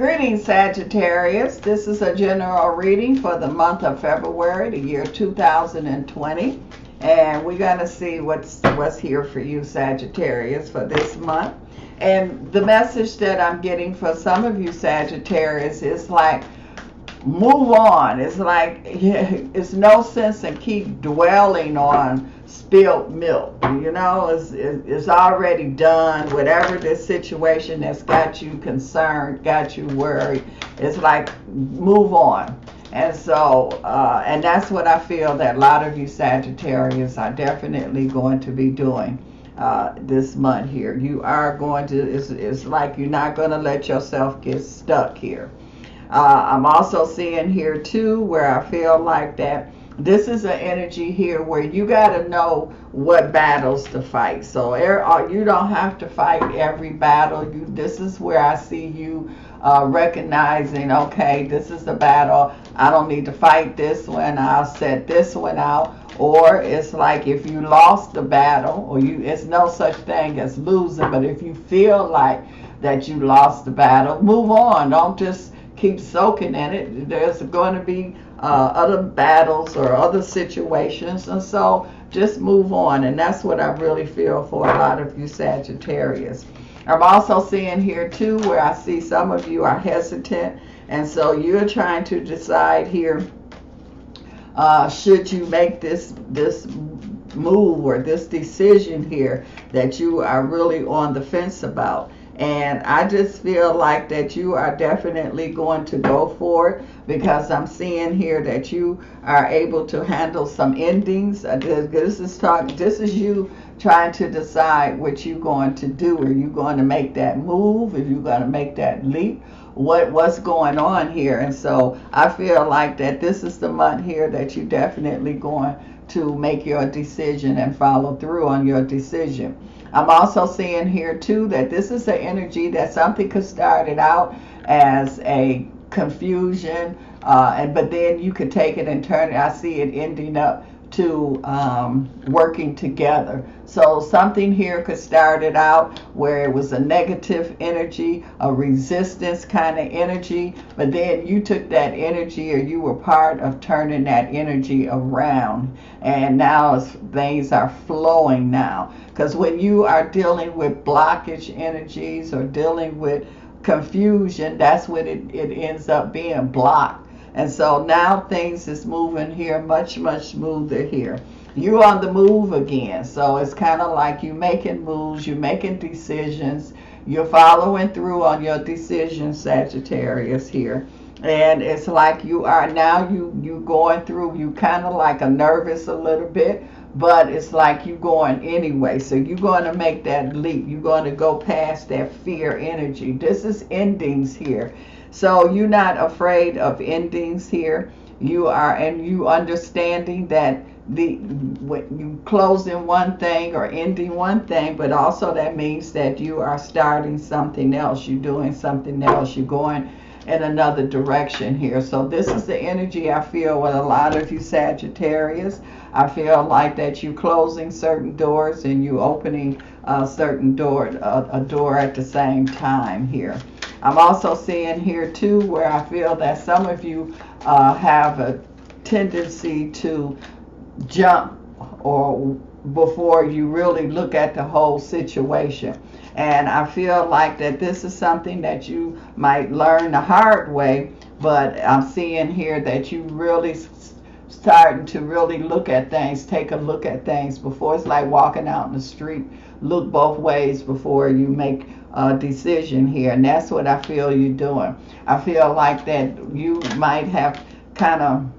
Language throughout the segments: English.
Greetings, Sagittarius. This is a general reading for the month of February, the year 2020. And we're going to see what's here for you, Sagittarius, for this month. And the message that I'm getting for some of you, Sagittarius, is like, move on. It's like, it's no sense in keep dwelling on spilled milk. You know, it's already done. Whatever this situation that's got you concerned, got you worried, it's like, move on. And so, and that's what I feel that a lot of you Sagittarius are definitely going to be doing this month here. You are going to, it's like you're not going to let yourself get stuck here. I'm also seeing here too where I feel like that this is an energy here where you got to know what battles to fight. So you don't have to fight every battle. This is where I see you recognizing, okay, this is the battle. I don't need to fight this one. I'll set this one out. Or it's like if you lost the battle, or it's no such thing as losing, but if you feel like that you lost the battle, move on. Don't just keep soaking in it. There's going to be other battles or other situations, and so just move on. And that's what I really feel for a lot of you Sagittarius. I'm also seeing here too where I see some of you are hesitant, and so you're trying to decide here, should you make this move or this decision here that you are really on the fence about. And I just feel like that you are definitely going to go for it, because I'm seeing here that you are able to handle some endings. This is you trying to decide what you're going to do. Are you going to make that move? Are you going to make that leap? What's going on here? And so I feel like that this is the month here that you definitely going to make your decision and follow through on your decision. I'm also seeing here too that this is an energy that something could start it out as a confusion, but then you could take it and turn it. I see it ending up to working together. So something here could start it out where it was a negative energy, a resistance kind of energy, but then you took that energy, or you were part of turning that energy around, and now things are flowing now. Because when you are dealing with blockage energies or dealing with confusion, that's when it ends up being blocked. And so now things is moving here much smoother here. You're on the move again. So it's kind of like you making moves, you're making decisions, you're following through on your decisions, Sagittarius here. And it's like you are now, you going through, you kind of like a nervous a little bit, but it's like you going anyway. So you're going to make that leap. You're going to go past that fear energy. This is endings here. So you're not afraid of endings here. You are, and you understanding that when you closing one thing or ending one thing, but also that means that you are starting something else. You're doing something else. You're going in another direction here. So this is the energy I feel with a lot of you Sagittarius. I feel like that you closing certain doors and you opening a door at the same time here. I'm also seeing here too where I feel that some of you have a tendency to jump or before you really look at the whole situation. And I feel like that this is something that you might learn the hard way, but I'm seeing here that you really starting to really look at things, take a look at things before. It's like walking out in the street, look both ways before you make a decision here. And that's what I feel you're doing. I feel like that you might have kind of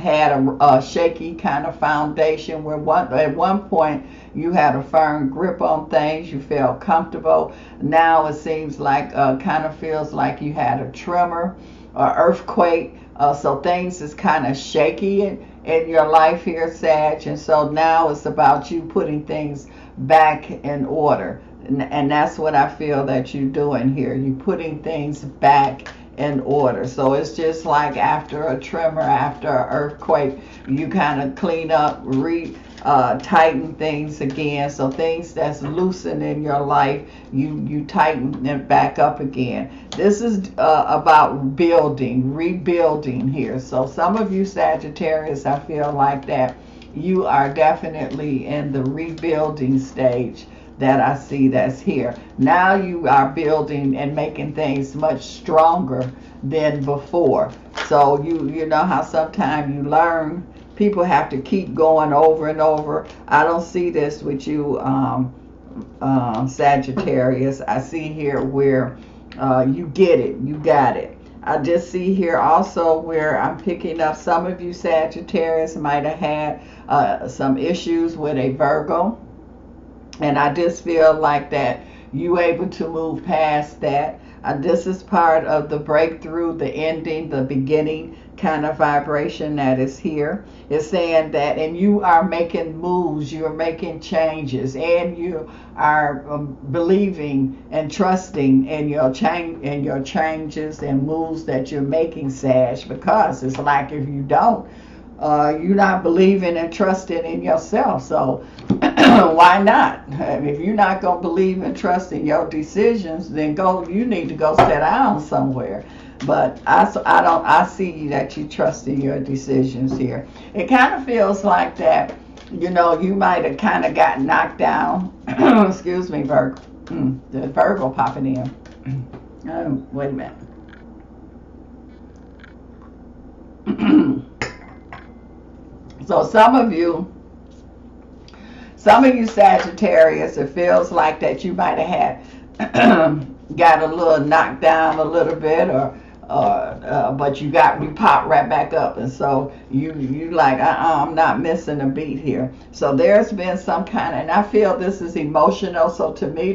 had a shaky kind of foundation where at one point you had a firm grip on things, you felt comfortable. Now it seems like kind of feels like you had a tremor or earthquake, so things is kind of shaky in your life here, Sag. And so now it's about you putting things back in order, and that's what I feel that you're doing here. You're putting things back in order. So it's just like after a tremor, after an earthquake, you kind of clean up, tighten things again. So things that's loosened in your life, you tighten it back up again. This is about building, rebuilding here. So some of you Sagittarius, I feel like that you are definitely in the rebuilding stage that I see that's here. Now you are building and making things much stronger than before. So you know how sometimes you learn, people have to keep going over and over. I don't see this with you, Sagittarius. I see here where you get it, you got it. I just see here also where I'm picking up some of you Sagittarius might have had some issues with a Virgo. And I just feel like that you able to move past that. This is part of the breakthrough, the ending, the beginning kind of vibration that is here. It's saying that, and you are making moves, you're making changes, and you are believing and trusting in your changes and moves that you're making, Sag, because it's like if you don't, you're not believing and trusting in yourself. So why not? If you're not going to believe and trust in your decisions, then you need to go sit down somewhere. But I see that you trust in your decisions here. It kind of feels like that, you know, you might have kind of got knocked down. Excuse me, Virgo. The Virgo popping in. Oh, wait a minute. So some of you Sagittarius, it feels like that you might have had got a little knocked down a little bit, but you popped right back up, and so you like, I'm not missing a beat here. So there's been some kind of, and I feel this is emotional. So to me,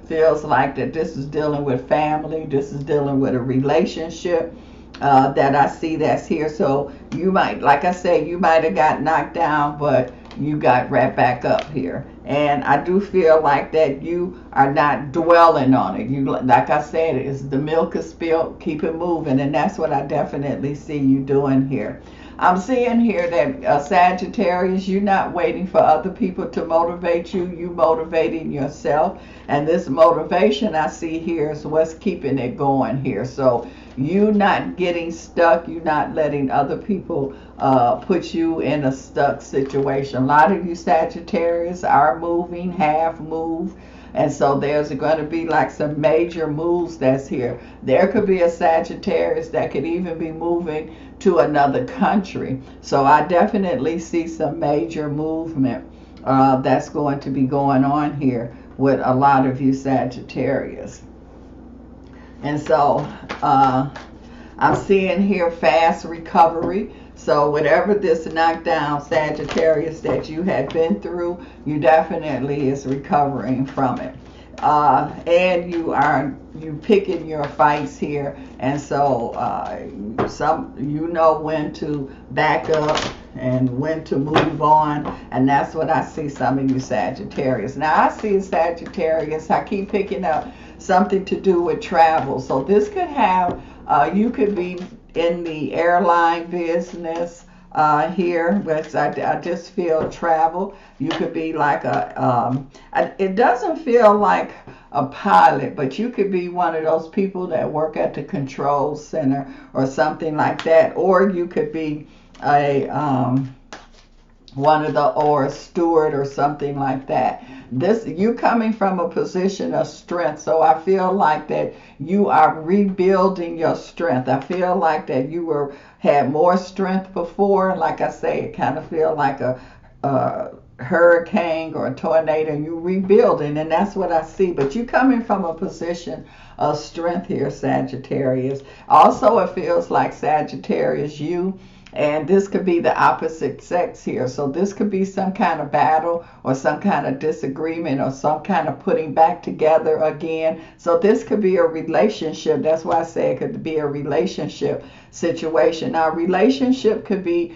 feels like that this is dealing with family. This is dealing with a relationship. That I see that's here. So you might, like I say, you might have got knocked down, but you got right back up here. And I do feel like that you are not dwelling on it. You, like I said, it's the milk is spilled, keep it moving, and that's what I definitely see you doing here. I'm seeing here that Sagittarius, you're not waiting for other people to motivate you. You motivating yourself, and this motivation I see here is what's keeping it going here. So you not getting stuck. You're not letting other people put you in a stuck situation. A lot of you Sagittarius are moving, half move. And so there's going to be like some major moves that's here. There could be a Sagittarius that could even be moving to another country. So I definitely see some major movement that's going to be going on here with a lot of you Sagittarius. And so I'm seeing here fast recovery. So whatever this knockdown Sagittarius that you had been through, you definitely is recovering from it. And you picking your fights here, and so you know when to back up and when to move on, and that's what I see some of you Sagittarius. Now I see Sagittarius, I keep picking up something to do with travel. So this could have, you could be in the airline business here, but I just feel travel. You could be like it doesn't feel like a pilot, but you could be one of those people that work at the control center or something like that, or you could be a or a steward or something like that. You coming from a position of strength, so I feel like that you are rebuilding your strength. I feel like that you had more strength before. Like I say, it kind of feel like a hurricane or a tornado, and you rebuilding, and that's what I see. But you coming from a position of strength here, Sagittarius. Also, it feels like Sagittarius, and this could be the opposite sex here. So this could be some kind of battle or some kind of disagreement or some kind of putting back together again. So this could be a relationship. That's why I say it could be a relationship situation. Now, relationship could be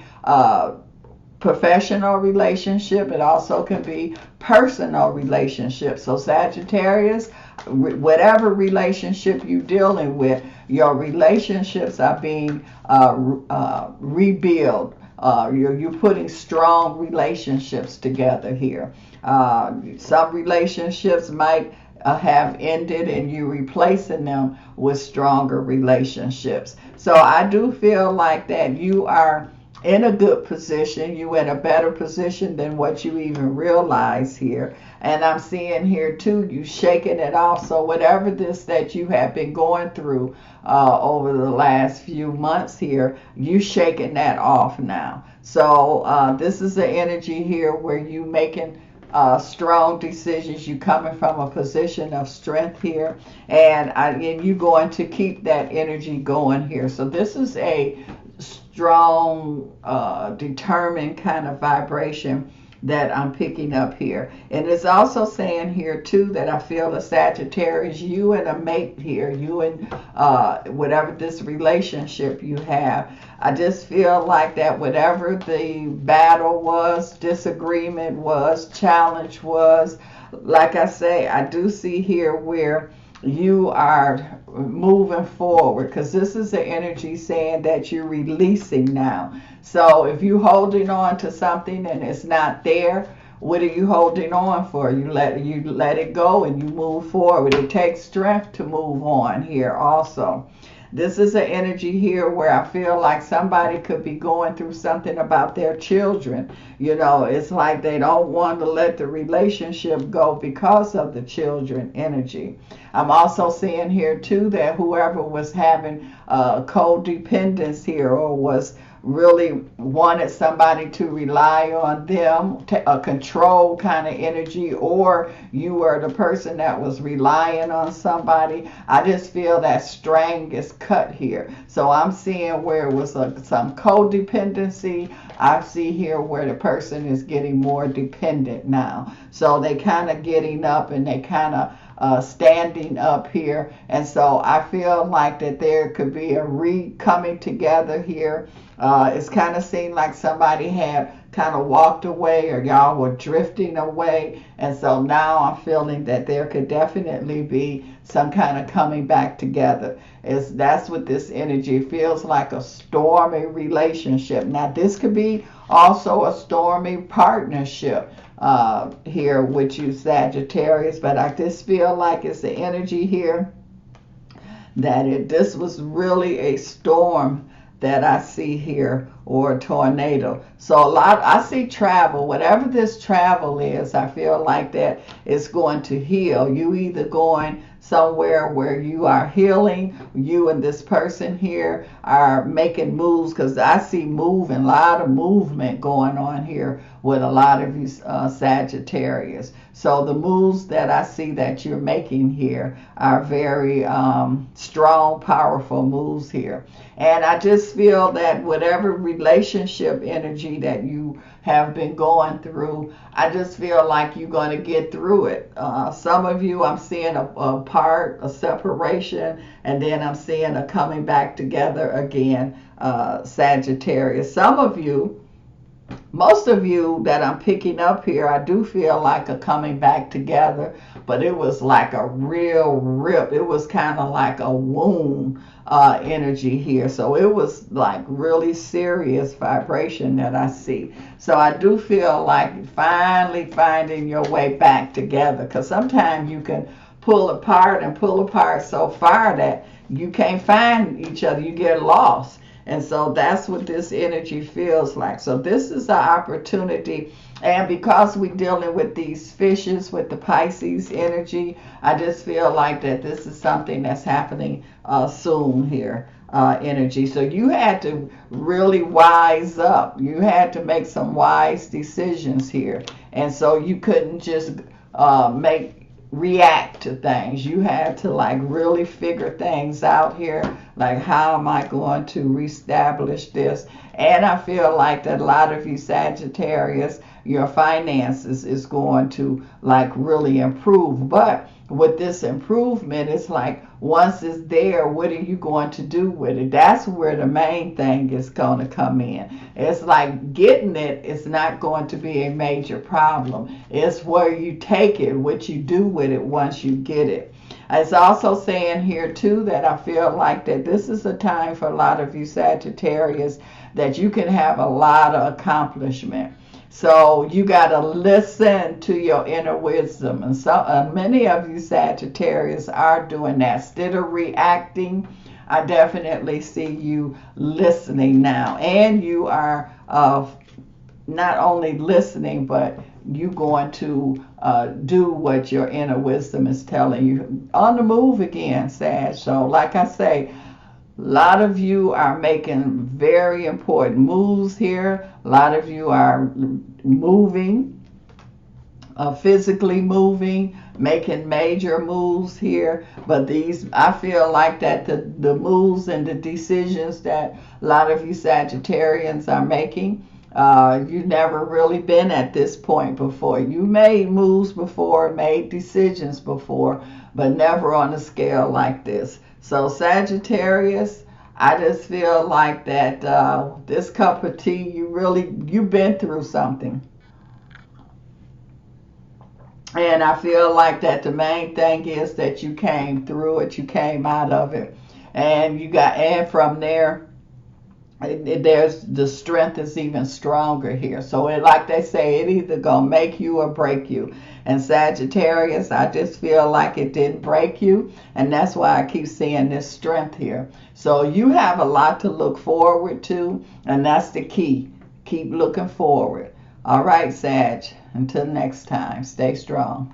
professional relationship. It also can be personal relationship. So Sagittarius, whatever relationship you're dealing with, your relationships are being rebuilt. You're putting strong relationships together here. Some relationships might have ended and you replacing them with stronger relationships. So I do feel like that you are in a good position. You in a better position than what you even realize here. And I'm seeing here too, you shaking it off. So whatever this that you have been going through over the last few months here, you shaking that off now. So this is the energy here where you making strong decisions. You coming from a position of strength here, and you going to keep that energy going here. So this is a strong, determined kind of vibration that I'm picking up here. And it's also saying here too that I feel a Sagittarius, you and a mate here, you and whatever this relationship you have. I just feel like that whatever the battle was, disagreement was, challenge was, like I say, I do see here where you are moving forward, because this is the energy saying that you're releasing now. So if you're holding on to something and it's not there, what are you holding on for? You let it go and you move forward. It takes strength to move on here also. This is an energy here where I feel like somebody could be going through something about their children. It's like they don't want to let the relationship go because of the children energy. I'm also seeing here too that whoever was having codependence here, or was really wanted somebody to rely on them, a control kind of energy, or you were the person that was relying on somebody. I just feel that string is cut here. So I'm seeing where it was some codependency. I see here where the person is getting more dependent now. So they kind of getting up and they kind of standing up here. And so I feel like that there could be a coming together here. It's kind of seemed like somebody had kind of walked away, or y'all were drifting away. And so now I'm feeling that there could definitely be some kind of coming back together. That's what this energy feels like, a stormy relationship. Now this could be also a stormy partnership here with you, Sagittarius, but I just feel like it's the energy here that this was really a storm that I see here, or a tornado. So I see travel. Whatever this travel is, I feel like that it's going to heal. You either going somewhere where you are healing, you and this person here are making moves, because I see moving, a lot of movement going on here with a lot of these Sagittarius. So the moves that I see that you're making here are very strong, powerful moves here. And I just feel that whatever relationship energy that you have been going through, I just feel like you're going to get through it. Some of you, I'm seeing a separation, and then I'm seeing a coming back together again, Sagittarius. Some of you, most of you that I'm picking up here, I do feel like a coming back together, but it was like a real rip. It was kind of like a wound energy here. So it was like really serious vibration that I see. So I do feel like finally finding your way back together, because sometimes you can pull apart so far that you can't find each other. You get lost. And so that's what this energy feels like. So this is an opportunity. And because we're dealing with these fishes, with the Pisces energy, I just feel like that this is something that's happening soon here, energy. So you had to really wise up. You had to make some wise decisions here. And so you couldn't just react to things. You had to like really figure things out here, like how am I going to reestablish this. And I feel like that a lot of you Sagittarius, your finances is going to like really improve. But with this improvement, it's like once it's there, what are you going to do with it? That's where the main thing is going to come in. It's like getting it is not going to be a major problem. It's where you take it, what you do with it once you get it. It's also saying here too that I feel like that this is a time for a lot of you Sagittarius that you can have a lot of accomplishment. So you got to listen to your inner wisdom. And so many of you Sagittarius are doing that. Instead of reacting, I definitely see you listening now. And you are not only listening, but you going to do what your inner wisdom is telling you. On the move again, Sag. So like I say, a lot of you are making very important moves here. A lot of you are moving, physically moving, making major moves here. But these, I feel like that the moves and the decisions that a lot of you Sagittarians are making, you've never really been at this point before. You made moves before, made decisions before, but never on a scale like this. So Sagittarius, I just feel like that this cup of tea, you've been through something. And I feel like that the main thing is that you came through it, you came out of it. And from there, there's the strength is even stronger here. So like they say, it either gonna make you or break you. And Sagittarius, I just feel like it didn't break you, and that's why I keep seeing this strength here. So you have a lot to look forward to, and that's the key. Keep looking forward. All right, Sag, until next time, stay strong.